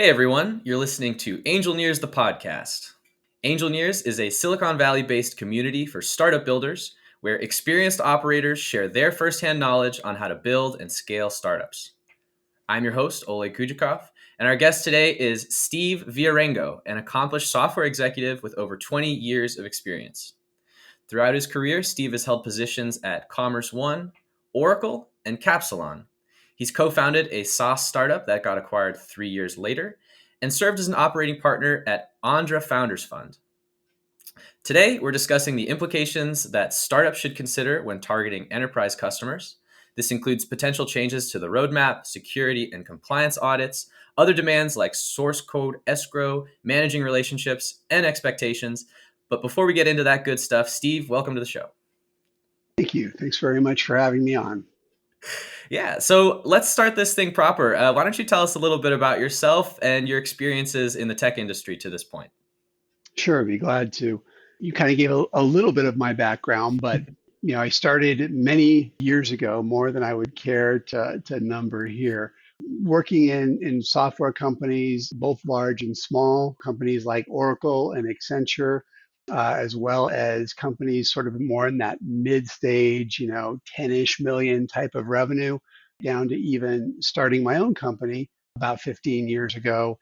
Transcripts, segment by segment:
Hey everyone, you're listening to Angel Nears the podcast. Angel Nears is a Silicon Valley based community for startup builders where experienced operators share their firsthand knowledge on how to build and scale startups. I'm your host, Oleg Kujakov, and our guest today is Steve Viarengo, an accomplished software executive with over 20 years of experience. Throughout his career, Steve has held positions at Commerce One, Oracle, and Capsilon. He's co-founded a SaaS startup that got acquired 3 years later and served as an operating partner at Andra Founders Fund. Today, we're discussing the implications that startups should consider when targeting enterprise customers. This includes potential changes to the roadmap, security and compliance audits, other demands like source code escrow, managing relationships, and expectations. But before we get into that good stuff, Steve, welcome to the show. Thank you. Thanks very much for having me on. Yeah, so let's start this thing proper. Why don't you tell us a little bit about yourself and your experiences in the tech industry to this point? Sure, I'd be glad to. You kind of gave a little bit of my background, but I started many years ago, more than I would care to number here, working in software companies, both large and small, companies like Oracle and Accenture, as well as companies sort of more in that mid-stage, 10-ish million type of revenue, down to even starting my own company about 15 years ago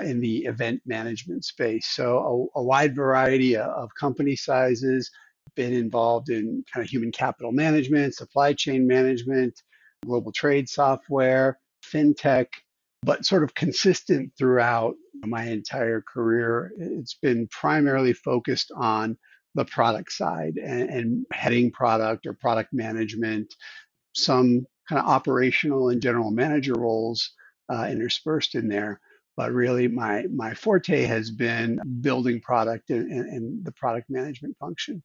in the event management space. So a wide variety of company sizes, been involved in kind of human capital management, supply chain management, global trade software, fintech, but sort of consistent throughout my entire career. It's been primarily focused on the product side and heading product or product management, some kind of operational and general manager roles interspersed in there. But really, my forte has been building product and the product management function.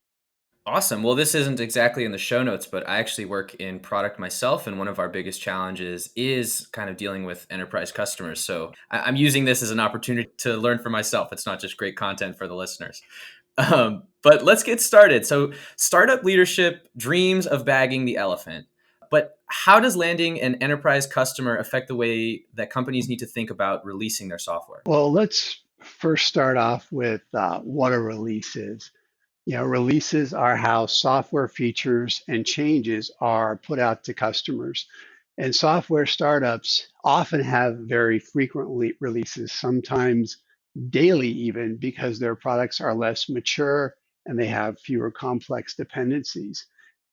Awesome. Well, this isn't exactly in the show notes, but I actually work in product myself, and one of our biggest challenges is kind of dealing with enterprise customers. So I'm using this as an opportunity to learn for myself. It's not just great content for the listeners. But let's get started. So, startup leadership dreams of bagging the elephant. But how does landing an enterprise customer affect the way that companies need to think about releasing their software? Well, let's first start off with what a release is. Releases are how software features and changes are put out to customers. And software startups often have very frequently releases, sometimes daily even, because their products are less mature and they have fewer complex dependencies.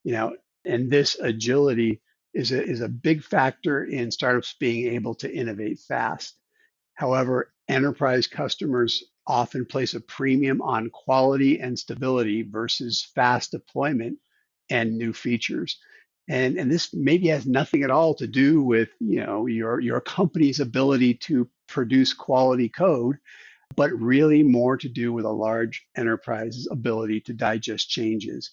You know, and this agility is a big factor in startups being able to innovate fast. However, enterprise customers often place a premium on quality and stability versus fast deployment and new features. And this maybe has nothing at all to do with your company's ability to produce quality code, but really more to do with a large enterprise's ability to digest changes.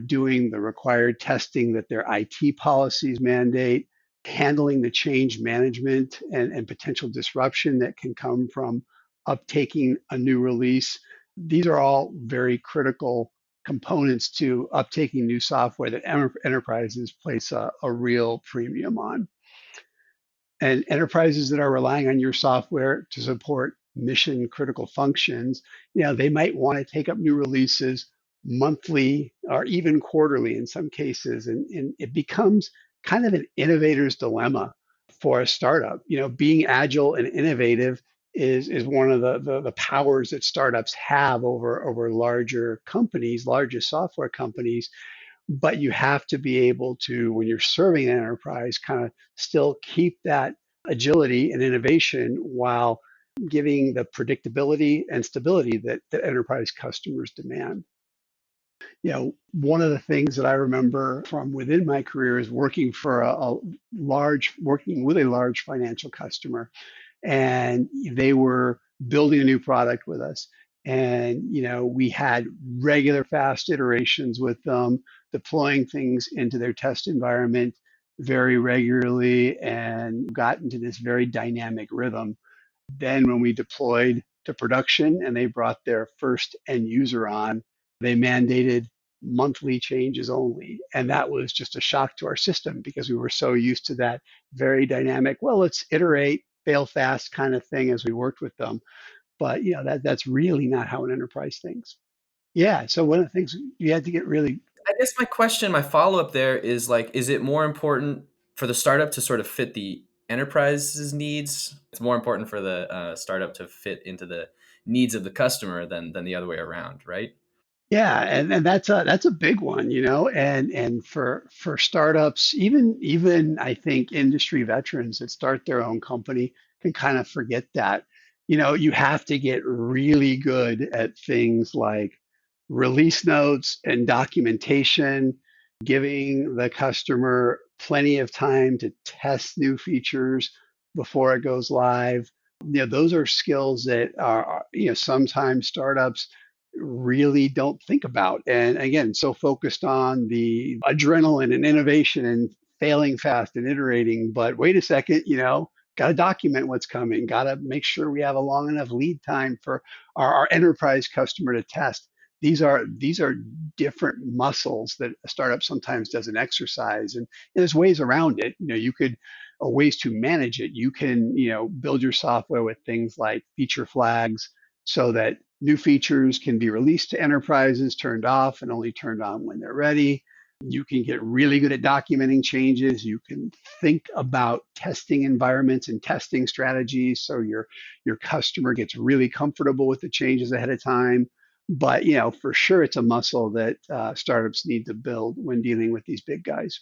Doing the required testing that their IT policies mandate, handling the change management and potential disruption that can come from uptaking a new release. These are all very critical components to uptaking new software that enterprises place a real premium on. And enterprises that are relying on your software to support mission critical functions, they might want to take up new releases monthly or even quarterly in some cases. And it becomes kind of an innovator's dilemma for a startup. Being agile and innovative is one of the powers that startups have over larger companies, largest software companies. But you have to be able to, when you're serving an enterprise, kind of still keep that agility and innovation while giving the predictability and stability that enterprise customers demand. One of the things that I remember from within my career is working with a large financial customer, and they were building a new product with us. And we had regular fast iterations with them, deploying things into their test environment very regularly, and got into this very dynamic rhythm. Then when we deployed to production and they brought their first end user on, they mandated monthly changes only. And that was just a shock to our system because we were so used to that very dynamic, well, let's iterate fail fast kind of thing as we worked with them. But that's really not how an enterprise thinks. Yeah. So one of the things you had to get really. I guess my question, my follow up there is like, is it more important for the startup to sort of fit the enterprise's needs? It's more important for the startup to fit into the needs of the customer than the other way around, right? Yeah, and that's a big one, and for startups, even I think industry veterans that start their own company can kind of forget that. You have to get really good at things like release notes and documentation, giving the customer plenty of time to test new features before it goes live. Those are skills that sometimes startups really don't think about. And again, so focused on the adrenaline and innovation and failing fast and iterating. But wait a second, got to document what's coming, got to make sure we have a long enough lead time for our enterprise customer to test. These are different muscles that a startup sometimes doesn't exercise, and there's ways around it. You could or ways to manage it. You can build your software with things like feature flags so that new features can be released to enterprises, turned off, and only turned on when they're ready. You can get really good at documenting changes. You can think about testing environments and testing strategies so your customer gets really comfortable with the changes ahead of time. But for sure, it's a muscle that startups need to build when dealing with these big guys.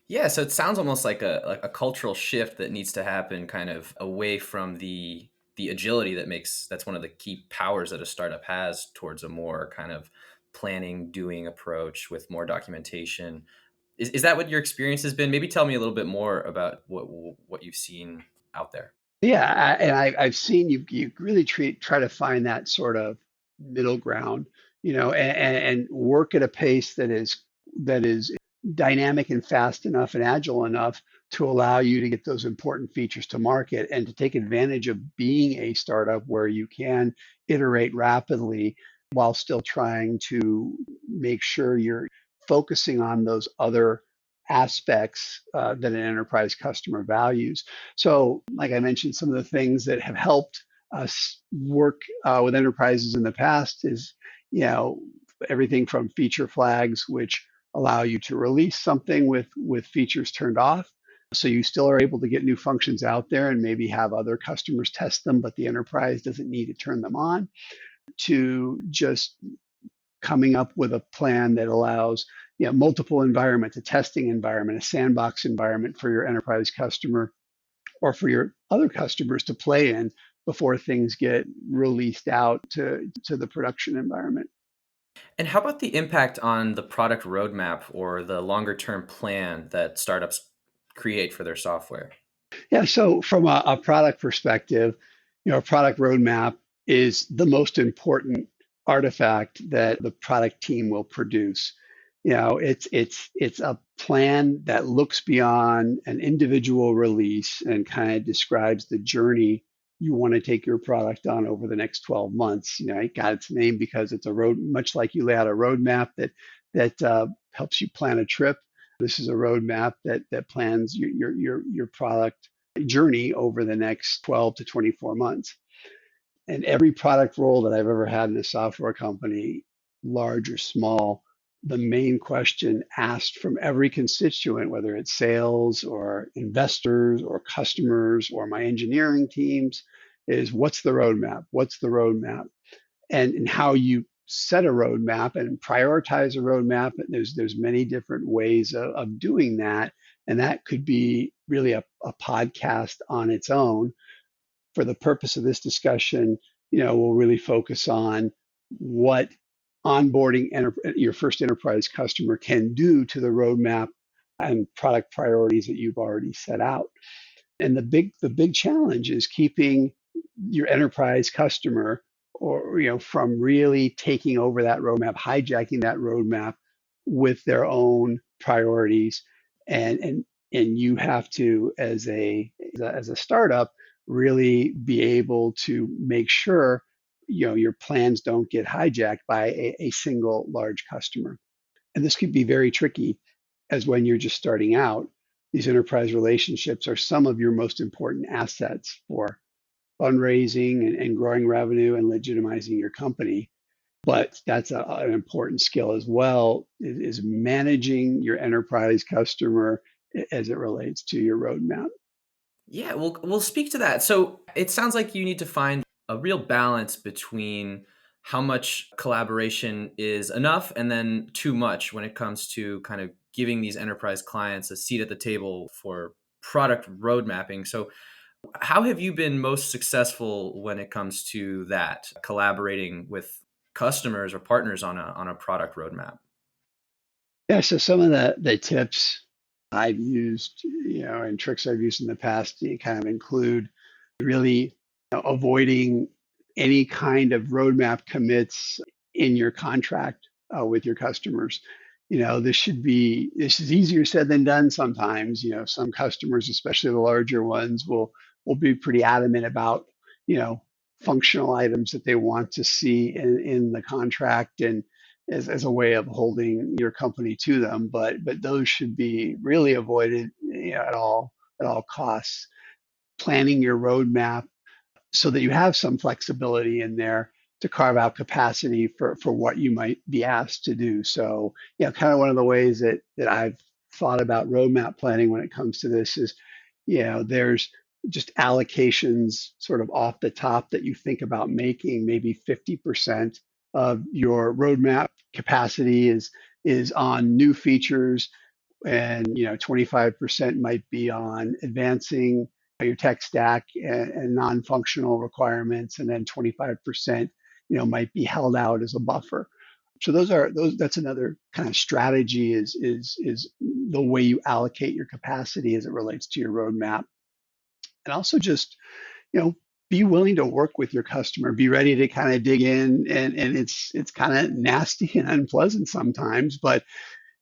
Yeah, so it sounds almost like a cultural shift that needs to happen kind of away from the agility that's one of the key powers that a startup has towards a more kind of planning, doing approach with more documentation. Is that what your experience has been? Maybe tell me a little bit more about what you've seen out there. Yeah, I've seen you really try to find that sort of middle ground, and work at a pace that is dynamic and fast enough and agile enough to allow you to get those important features to market and to take advantage of being a startup where you can iterate rapidly while still trying to make sure you're focusing on those other aspects that an enterprise customer values. So, like I mentioned, some of the things that have helped us work with enterprises in the past is, you know, everything from feature flags, which allow you to release something with features turned off. So you still are able to get new functions out there and maybe have other customers test them, but the enterprise doesn't need to turn them on. To just coming up with a plan that allows multiple environments, a testing environment, a sandbox environment for your enterprise customer or for your other customers to play in before things get released out to the production environment. And how about the impact on the product roadmap or the longer term plan that startups create for their software? Yeah, so from a product perspective, a product roadmap is the most important artifact that the product team will produce. It's a plan that looks beyond an individual release and kind of describes the journey you want to take your product on over the next 12 months. It got its name because it's a road, much like you lay out a roadmap that helps you plan a trip. This is a roadmap that plans your product journey over the next 12 to 24 months. And every product role that I've ever had in a software company, large or small, the main question asked from every constituent, whether it's sales or investors or customers or my engineering teams, is what's the roadmap? What's the roadmap? And how you set a roadmap and prioritize a roadmap. And there's many different ways of doing that. And that could be really a podcast on its own. For the purpose of this discussion, we'll really focus on what onboarding your first enterprise customer can do to the roadmap and product priorities that you've already set out. And the big challenge is keeping your enterprise customer or from really taking over that roadmap, hijacking that roadmap with their own priorities. And you have to, as a startup, really be able to make sure your plans don't get hijacked by a single large customer. And this could be very tricky as when you're just starting out. these enterprise relationships are some of your most important assets for fundraising and growing revenue and legitimizing your company. But that's an important skill as well, is managing your enterprise customer as it relates to your roadmap. Yeah, we'll speak to that. So it sounds like you need to find a real balance between how much collaboration is enough and then too much when it comes to kind of giving these enterprise clients a seat at the table for product road mapping. So how have you been most successful when it comes to that, collaborating with customers or partners on a product roadmap? Yeah, so some of the tips I've used, and tricks I've used in the past, kind of include really avoiding any kind of roadmap commits in your contract with your customers. This is easier said than done sometimes. Some customers, especially the larger ones, will be pretty adamant about, you know, functional items that they want to see in the contract and as a way of holding your company to them. But those should be really avoided, at all costs. Planning your roadmap so that you have some flexibility in there to carve out capacity for what you might be asked to do. So, kind of one of the ways that I've thought about roadmap planning when it comes to this is, there's just allocations sort of off the top that you think about making. Maybe 50% of your roadmap capacity is on new features, and 25% might be on advancing your tech stack and non-functional requirements, and then 25% might be held out as a buffer. So that's another kind of strategy, is the way you allocate your capacity as it relates to your roadmap. And also just you know be willing to work with your customer, be ready to kind of dig in, and it's kind of nasty and unpleasant sometimes, but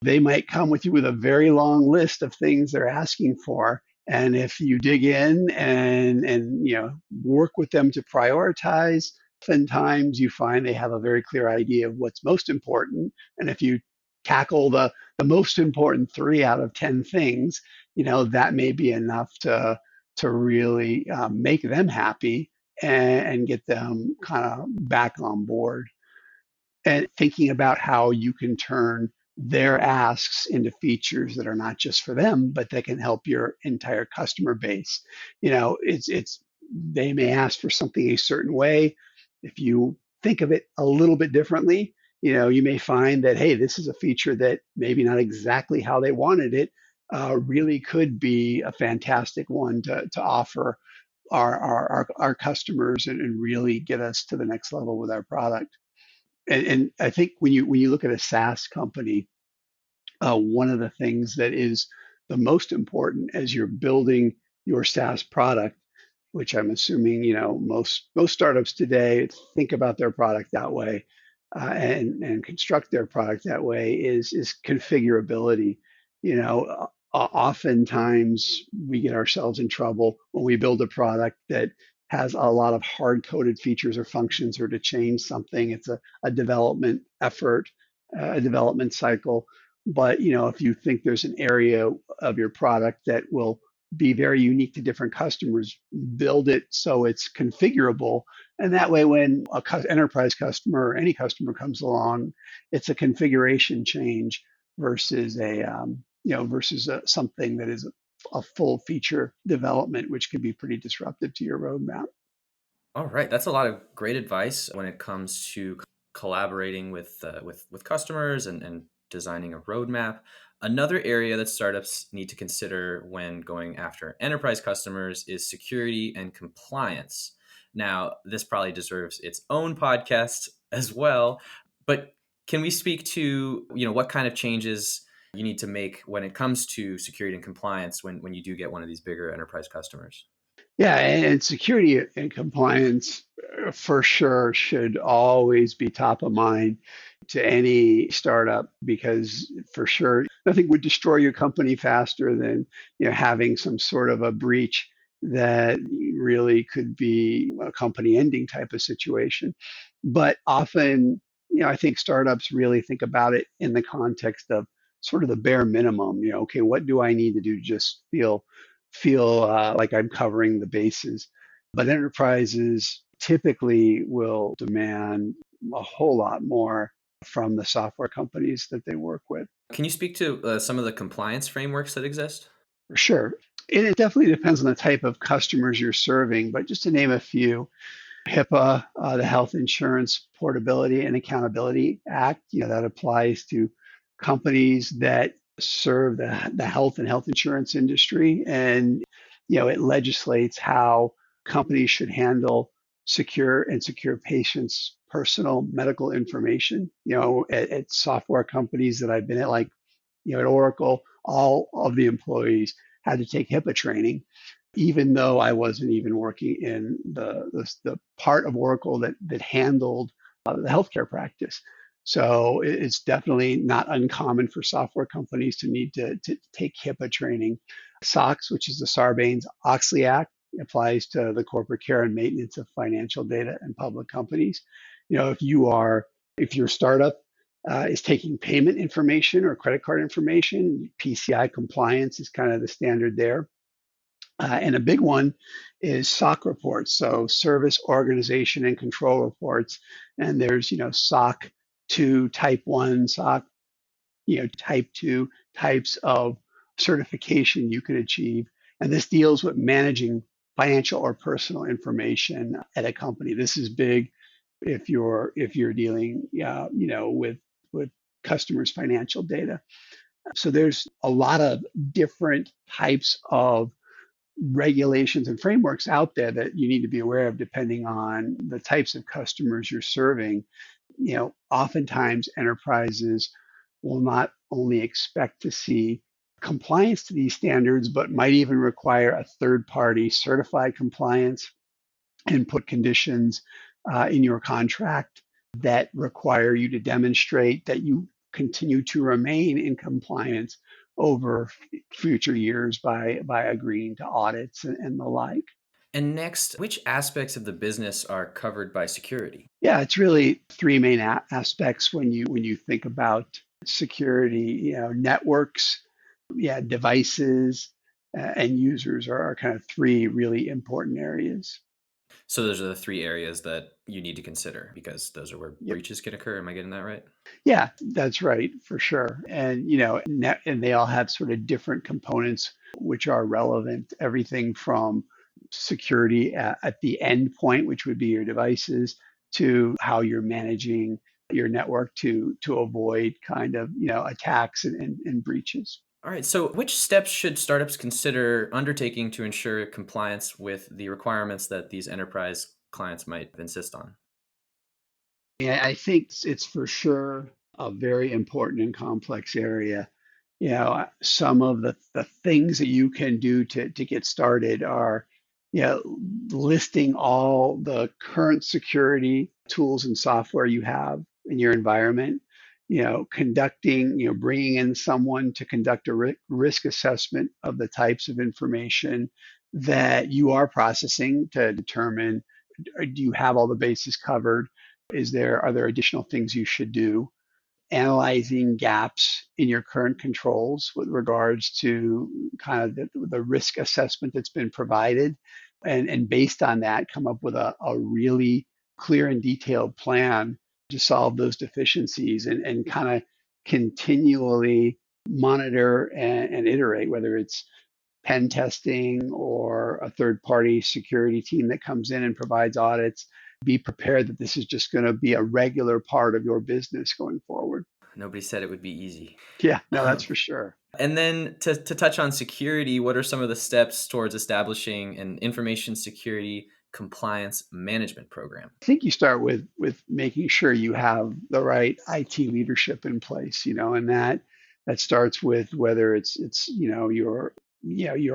they might come with you with a very long list of things they're asking for. And if you dig in and work with them to prioritize, oftentimes you find they have a very clear idea of what's most important. And if you tackle the most important three out of 10 things, that may be enough to really make them happy and get them kind of back on board, and thinking about how you can turn their asks into features that are not just for them, but that can help your entire customer base. It's they may ask for something a certain way. If you think of it a little bit differently, you may find that, hey, this is a feature that maybe not exactly how they wanted it, really could be a fantastic one to offer our customers, and really get us to the next level with our product. And I think when you look at a SaaS company, one of the things that is the most important as you're building your SaaS product, which I'm assuming most startups today think about their product that way, and construct their product that way, is configurability. Oftentimes we get ourselves in trouble when we build a product that has a lot of hard coded features or functions, or to change something. It's a development effort, a development cycle. But if you think there's an area of your product that will be very unique to different customers, build it so it's configurable. And that way, when enterprise customer or any customer comes along, it's a configuration change versus something that is a full feature development, which can be pretty disruptive to your roadmap. All right, that's a lot of great advice when it comes to collaborating with customers and designing a roadmap. Another area that startups need to consider when going after enterprise customers is security and compliance. Now, this probably deserves its own podcast as well, but can we speak to, what kind of changes you need to make when it comes to security and compliance when you do get one of these bigger enterprise customers? Yeah, and security and compliance, for sure, should always be top of mind to any startup, because for sure nothing would destroy your company faster than having some sort of a breach that really could be a company ending type of situation. But often, I think startups really think about it in the context of sort of the bare minimum. Okay, what do I need to do to just feel like I'm covering the bases? But enterprises typically will demand a whole lot more from the software companies that they work with. Can you speak to some of the compliance frameworks that exist? For sure. And it definitely depends on the type of customers you're serving, but just to name a few, HIPAA, the Health Insurance Portability and Accountability Act, that applies to companies that serve the health and health insurance industry. And, it legislates how companies should handle secure patients' personal medical information. At software companies that I've been at, like, at Oracle, all of the employees had to take HIPAA training, even though I wasn't even working in the part of Oracle that handled the healthcare practice. So it's definitely not uncommon for software companies to need to take HIPAA training. SOX, which is the Sarbanes-Oxley Act, applies to the corporate care and maintenance of financial data in public companies. If your startup is taking payment information or credit card information, PCI compliance is kind of the standard there. And a big one is SOC reports, so service organization and control reports. And there's, SOC 2, type 1, SOC, type 2 types of certification you can achieve. And this deals with managing financial or personal information at a company. This is big if you're dealing, with customers' financial data. So there's a lot of different types of regulations and frameworks out there that you need to be aware of depending on the types of customers you're serving. Oftentimes enterprises will not only expect to see compliance to these standards, but might even require a third party certified compliance and put conditions in your contract that require you to demonstrate that you continue to remain in compliance over future years by agreeing to audits and the like. And next, which aspects of the business are covered by security? Yeah, it's really three main aspects when you think about security. Networks, yeah, devices, and users are kind of three really important areas. So those are the three areas that you need to consider because those are where Yep. breaches can occur. Am I getting that right? Yeah, that's right, for sure. And and they all have sort of different components which are relevant. Everything from security at the end point, which would be your devices, to how you're managing your network to avoid kind of attacks and breaches. All right. So, which steps should startups consider undertaking to ensure compliance with the requirements that these enterprise clients might insist on? Yeah, I think it's for sure a very important and complex area. Some of the things that you can do to get started are, listing all the current security tools and software you have in your environment, bringing in someone to conduct a risk assessment of the types of information that you are processing to determine, do you have all the bases covered? Are there additional things you should do? Analyzing gaps in your current controls with regards to kind of the risk assessment that's been provided. And based on that, come up with a really clear and detailed plan to solve those deficiencies and kind of continually monitor and iterate, whether it's pen testing or a third party security team that comes in and provides audits. Be prepared that this is just going to be a regular part of your business going forward. Nobody said it would be easy. Yeah, no, that's for sure. And then to touch on security, what are some of the steps towards establishing an information security compliance management program? I think you start with making sure you have the right IT leadership in place, and that starts with whether it's your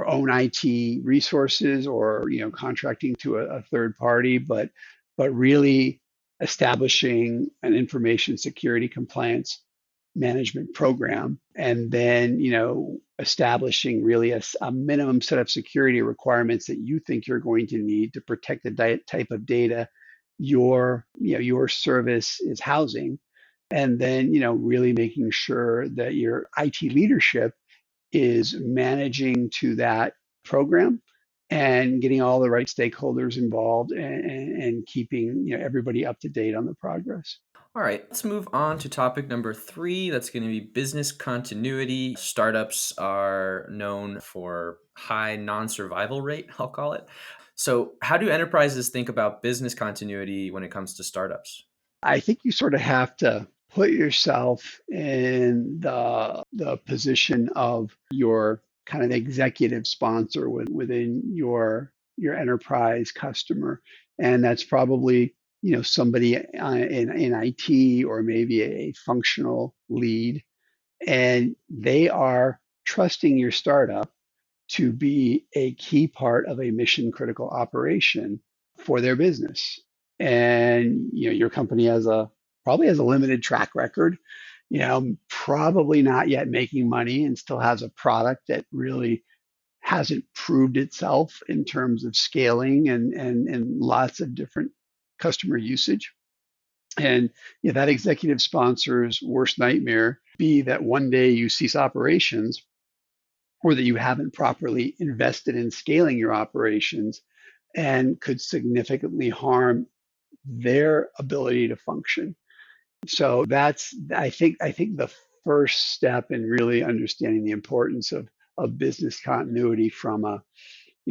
own IT resources or contracting to a third party, but really establishing an information security compliance management program, and then establishing really a minimum set of security requirements that you think you're going to need to protect the type of data your service is housing. And then, really making sure that your IT leadership is managing to that program and getting all the right stakeholders involved and keeping everybody up to date on the progress. All right, let's move on to topic number three. That's going to be business continuity. Startups are known for high non-survival rate, I'll call it. So, how do enterprises think about business continuity when it comes to startups? I think you sort of have to put yourself in the position of your kind of executive sponsor within your enterprise customer, and that's probably somebody in IT or maybe a functional lead, and they are trusting your startup to be a key part of a mission critical operation for their business. And your company probably has a limited track record, probably not yet making money and still has a product that really hasn't proved itself in terms of scaling and lots of different customer usage. And that executive sponsor's worst nightmare be that one day you cease operations or that you haven't properly invested in scaling your operations and could significantly harm their ability to function. So that's I think the first step in really understanding the importance of business continuity from a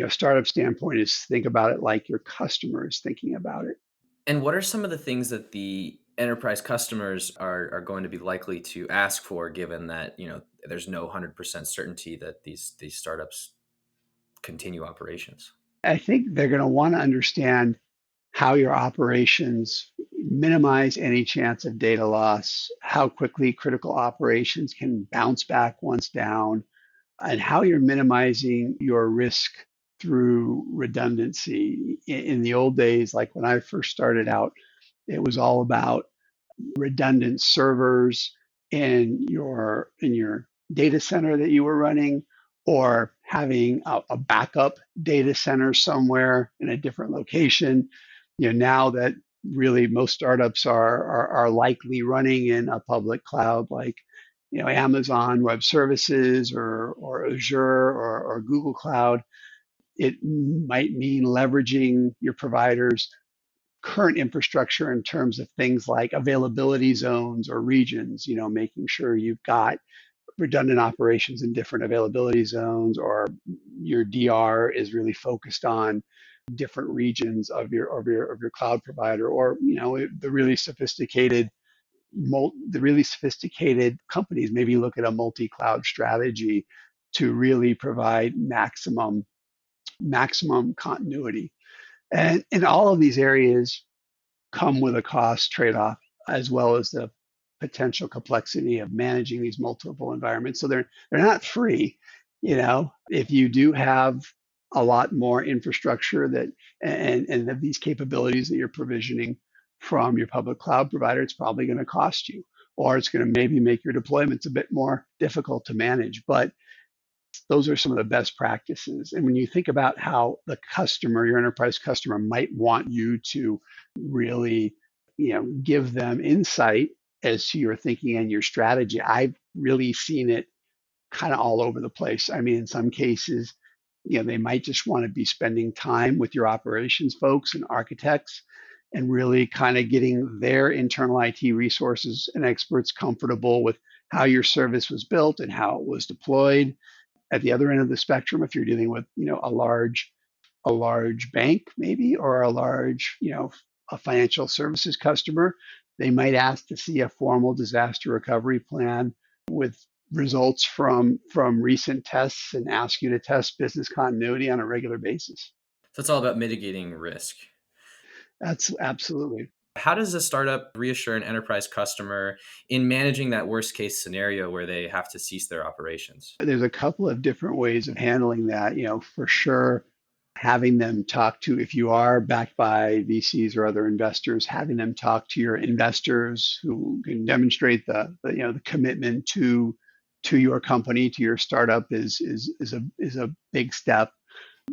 startup standpoint is think about it like your customer is thinking about it. And what are some of the things that the enterprise customers are going to be likely to ask for, given that there's no 100% certainty that these startups continue operations? I think they're going to want to understand how your operations minimize any chance of data loss, how quickly critical operations can bounce back once down, and how you're minimizing your risk through redundancy. In the old days, like when I first started out, it was all about redundant servers in your data center that you were running, or having a backup data center somewhere in a different location. Now that really most startups are likely running in a public cloud like Amazon Web Services or Azure or Google Cloud, it might mean leveraging your provider's current infrastructure in terms of things like availability zones or regions, making sure you've got redundant operations in different availability zones, or your DR is really focused on different regions of your cloud provider, or the really sophisticated companies maybe look at a multi-cloud strategy to really provide maximum continuity. And in all of these areas come with a cost trade-off, as well as the potential complexity of managing these multiple environments. So they're not free. If you do have a lot more infrastructure that and of these capabilities that you're provisioning from your public cloud provider, it's probably going to cost you, or it's going to maybe make your deployments a bit more difficult to manage. But those are some of the best practices. And when you think about how the customer, your enterprise customer, might want you to really, give them insight as to your thinking and your strategy, I've really seen it kind of all over the place. I mean, in some cases, they might just want to be spending time with your operations folks and architects and really kind of getting their internal IT resources and experts comfortable with how your service was built and how it was deployed. At the other end of the spectrum, if you're dealing with a large bank maybe, or a financial services customer, they might ask to see a formal disaster recovery plan with results from recent tests and ask you to test business continuity on a regular basis. So it's all about mitigating risk. That's absolutely. How does a startup reassure an enterprise customer in managing that worst case scenario where they have to cease their operations? There's a couple of different ways of handling that. For sure, having them talk to, if you are backed by VCs or other investors, having them talk to your investors who can demonstrate the commitment to your company, to your startup is a big step.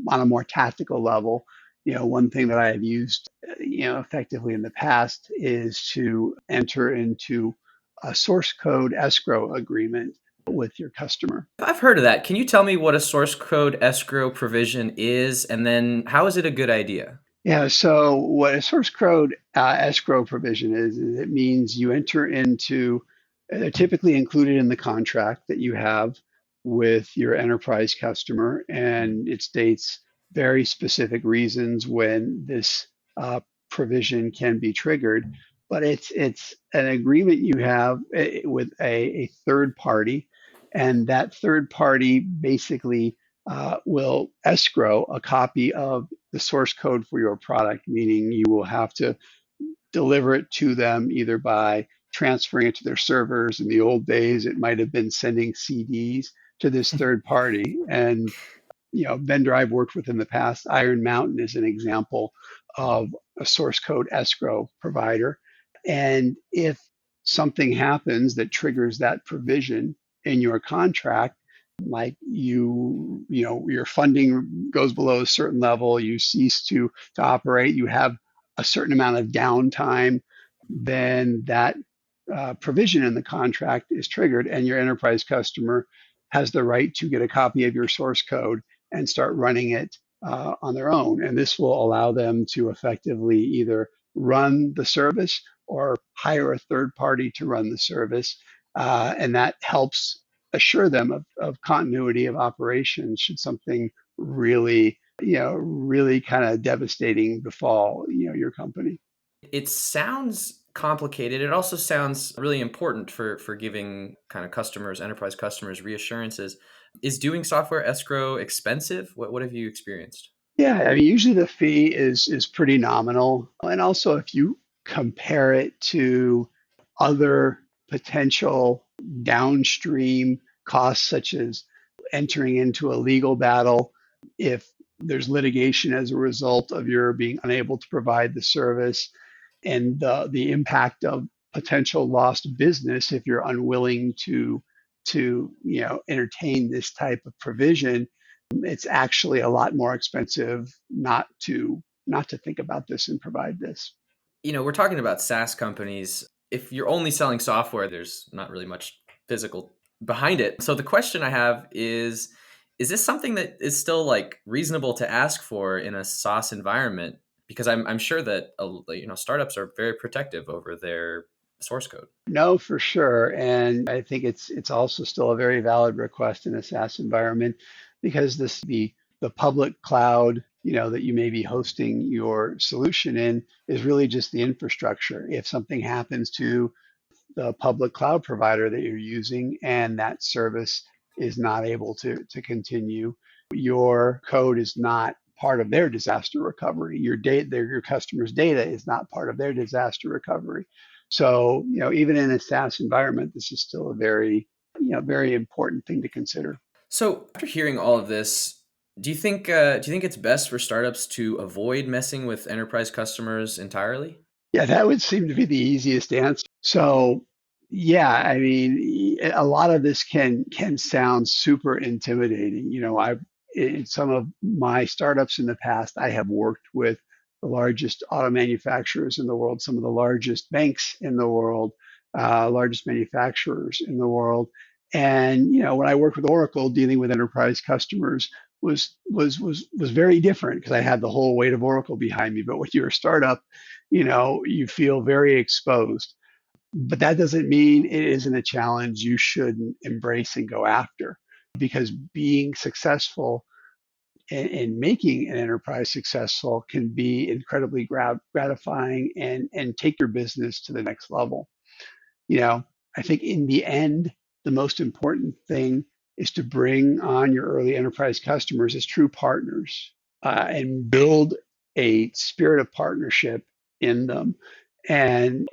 On a more tactical level, one thing that I have used, effectively in the past is to enter into a source code escrow agreement with your customer. I've heard of that. Can you tell me what a source code escrow provision is, and then how is it a good idea? Yeah, so what a source code escrow provision is it means you enter into, they're typically included in the contract that you have with your enterprise customer, and it states very specific reasons when this provision can be triggered. But it's an agreement you have with a third party, and that third party basically will escrow a copy of the source code for your product, meaning you will have to deliver it to them either by transferring it to their servers. In the old days, it might have been sending CDs to this third party. And vendor I've worked with in the past, Iron Mountain is an example of a source code escrow provider. And if something happens that triggers that provision in your contract, like your funding goes below a certain level, you cease to operate, you have a certain amount of downtime, then that provision in the contract is triggered, and your enterprise customer has the right to get a copy of your source code and start running it on their own. And this will allow them to effectively either run the service or hire a third party to run the service. And that helps assure them of continuity of operations should something really kind of devastating befall, your company. It sounds complicated. It also sounds really important for giving kind of customers, enterprise customers, reassurances. Is doing software escrow expensive? What have you experienced? Yeah, I mean, usually the fee is pretty nominal. And also, if you compare it to other potential downstream costs, such as entering into a legal battle, if there's litigation as a result of your being unable to provide the service, and the impact of potential lost business if you're unwilling to entertain this type of provision, it's actually a lot more expensive not to think about this and provide this. We're talking about SaaS companies. If you're only selling software, there's not really much physical behind it. So the question I have is this something that is still like reasonable to ask for in a SaaS environment? Because I'm sure that startups are very protective over their source code. No, for sure. And I think it's also still a very valid request in a SaaS environment because the public cloud, that you may be hosting your solution in is really just the infrastructure. If something happens to the public cloud provider that you're using and that service is not able to continue, your code is not part of their disaster recovery. Your customer's data is not part of their disaster recovery. So, even in a SaaS environment, this is still a very important thing to consider. So after hearing all of this, do you think it's best for startups to avoid messing with enterprise customers entirely? Yeah, that would seem to be the easiest answer. So, yeah, I mean, a lot of this can sound super intimidating. I've in some of my startups in the past, I have worked with the largest auto manufacturers in the world, some of the largest banks in the world, largest manufacturers in the world. And when I worked with Oracle, dealing with enterprise customers was very different because I had the whole weight of Oracle behind me. But when you're a startup, you feel very exposed. But that doesn't mean it isn't a challenge you shouldn't embrace and go after, because being successful and making an enterprise successful can be incredibly gratifying and take your business to the next level. you know, I think in the end, the most important thing is to bring on your early enterprise customers as true partners and build a spirit of partnership in them. And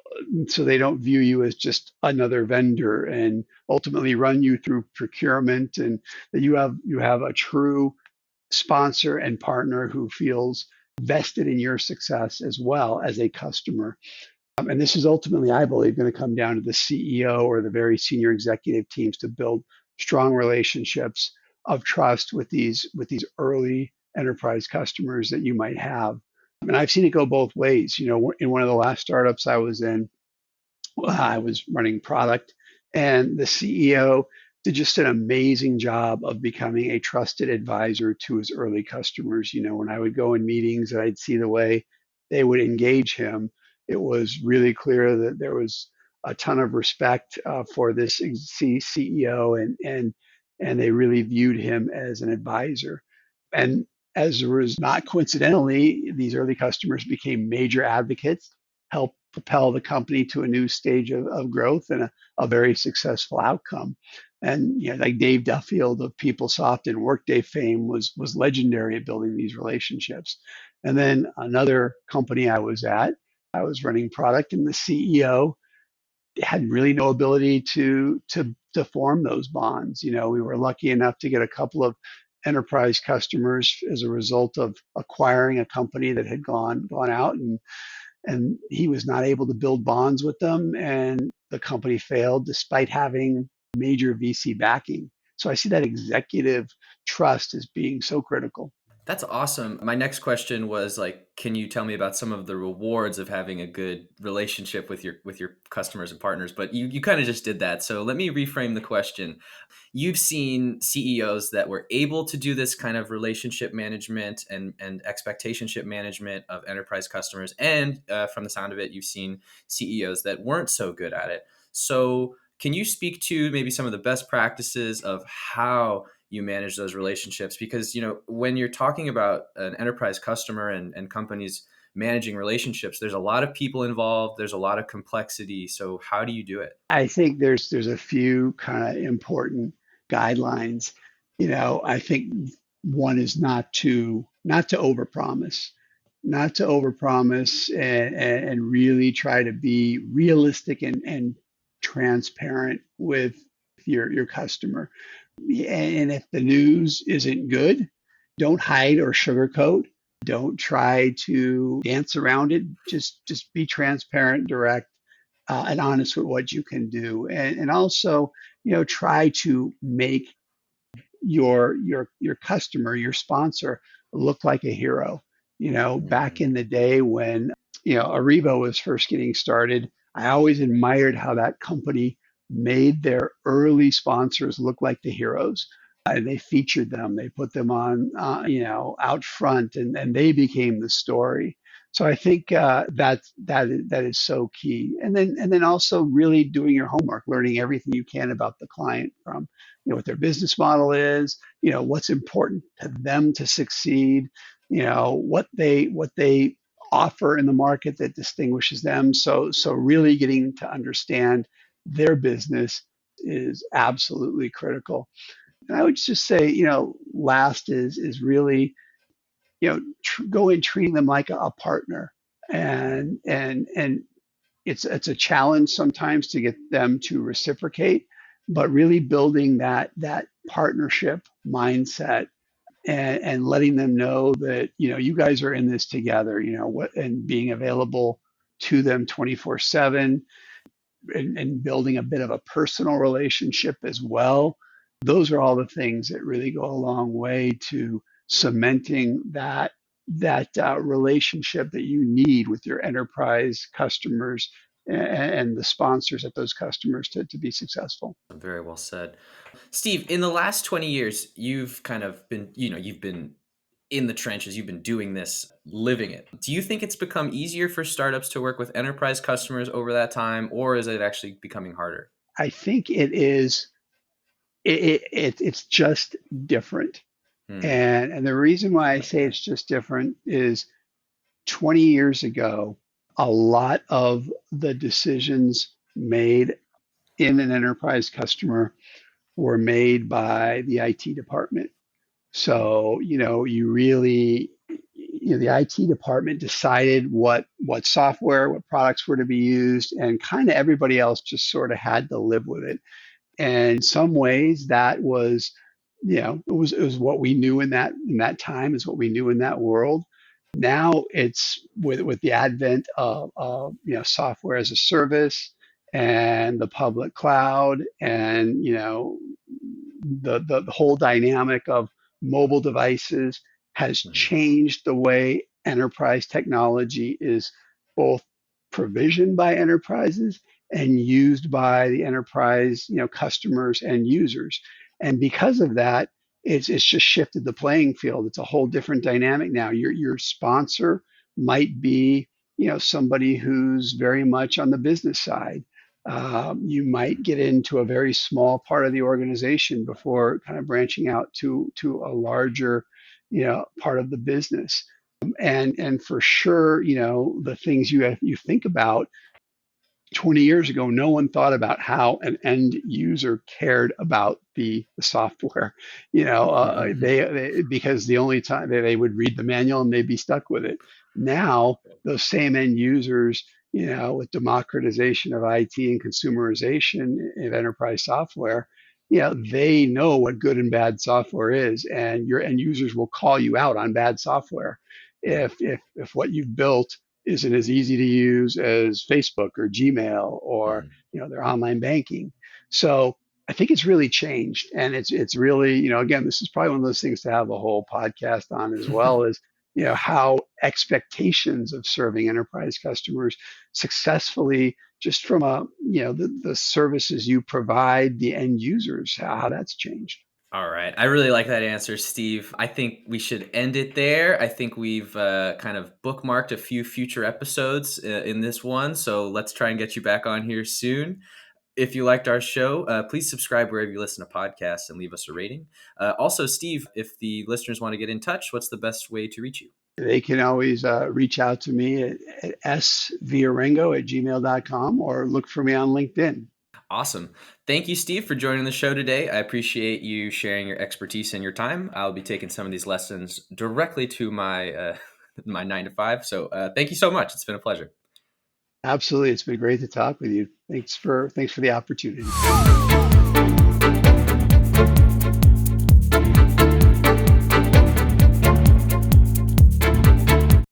so they don't view you as just another vendor and ultimately run you through procurement, and that you have a true sponsor and partner who feels vested in your success as well as a customer. And this is ultimately, I believe, going to come down to the CEO or the very senior executive teams to build strong relationships of trust with these early enterprise customers that you might have. And I've seen it go both ways. In one of the last startups I was in, I was running product, and the CEO did just an amazing job of becoming a trusted advisor to his early customers. When I would go in meetings and I'd see the way they would engage him, it was really clear that there was a ton of respect for this CEO, and they really viewed him as an advisor. And as a result, not coincidentally, these early customers became major advocates, helped propel the company to a new stage of growth and a very successful outcome. And like Dave Duffield of PeopleSoft and Workday fame was legendary at building these relationships. And then another company I was at, I was running product, and the CEO had really no ability to form those bonds. We were lucky enough to get a couple of enterprise customers as a result of acquiring a company that had gone out, and he was not able to build bonds with them, and the company failed despite having major VC backing. So I see that executive trust as being so critical. That's awesome. My next question was like, can you tell me about some of the rewards of having a good relationship with your customers and partners? But you kind of just did that. So let me reframe the question. You've seen CEOs that were able to do this kind of relationship management and expectationship management of enterprise customers. And from the sound of it, you've seen CEOs that weren't so good at it. So can you speak to maybe some of the best practices of how you manage those relationships? Because, when you're talking about an enterprise customer and companies managing relationships, there's a lot of people involved. There's a lot of complexity. So how do you do it? I think there's a few kind of important guidelines. I think one is not to overpromise, not to overpromise, and really try to be realistic and transparent with your customer. And if the news isn't good, don't hide or sugarcoat. Don't try to dance around it. Just be transparent, direct, and honest with what you can do, and also try to make your customer, your sponsor, look like a hero. Back Mhm. in the day when Ariba was first getting started, I always admired how that company made their early sponsors look like the heroes. They featured them, they put them on, out front, and they became the story. So I think that is so key. And then also really doing your homework, learning everything you can about the client, from what their business model is, what's important to them to succeed, what they offer in the market that distinguishes them. So really getting to understand their business is absolutely critical. And I would just say, last is really, go in treating them like a partner, and it's a challenge sometimes to get them to reciprocate, but really building that partnership mindset, and letting them know that you guys are in this together, and being available to them 24/7, and building a bit of a personal relationship as well. Those are all the things that really go a long way to cementing that relationship that you need with your enterprise customers, and the sponsors at those customers to be successful. Very well said. Steve, in the last 20 years, you've kind of been, you've been in the trenches, you've been doing this, living it. Do you think it's become easier for startups to work with enterprise customers over that time, or is it actually becoming harder? I think it is. It's just different, Hmm. and the reason why I say it's just different is 20 years ago, a lot of the decisions made in an enterprise customer were made by the IT department. So, the IT department decided what software, what products were to be used, and kind of everybody else just sort of had to live with it. And in some ways, that was, it was what we knew in that time, is what we knew in that world. Now it's with the advent of software as a service and the public cloud, and the whole dynamic of mobile devices has Mhm. changed the way enterprise technology is both provisioned by enterprises and used by the enterprise, customers and users. And because of that, it's just shifted the playing field. It's a whole different dynamic now. Your sponsor might be, somebody who's very much on the business side. You might get into a very small part of the organization before kind of branching out to a larger, part of the business. And for sure, the things you think about 20 years ago, no one thought about how an end user cared about the software. Because the only time they would read the manual and they'd be stuck with it. Now, those same end users, with democratization of IT and consumerization of enterprise software, they know what good and bad software is, and your end users will call you out on bad software if what you've built isn't as easy to use as Facebook or Gmail or Mhm. their online banking. So I think it's really changed, and it's really, again, this is probably one of those things to have a whole podcast on, as well as how expectations of serving enterprise customers successfully, just from the services you provide the end users, how that's changed. All right. I really like that answer, Steve. I think we should end it there. I think we've kind of bookmarked a few future episodes in this one. So let's try and get you back on here soon. If you liked our show, please subscribe wherever you listen to podcasts and leave us a rating. Also, Steve, if the listeners want to get in touch, what's the best way to reach you? They can always reach out to me at sviarengo@gmail.com, or look for me on LinkedIn. Awesome. Thank you, Steve, for joining the show today. I appreciate you sharing your expertise and your time. I'll be taking some of these lessons directly to my my 9 to 5. So thank you so much. It's been a pleasure. Absolutely. It's been great to talk with you. Thanks for the opportunity.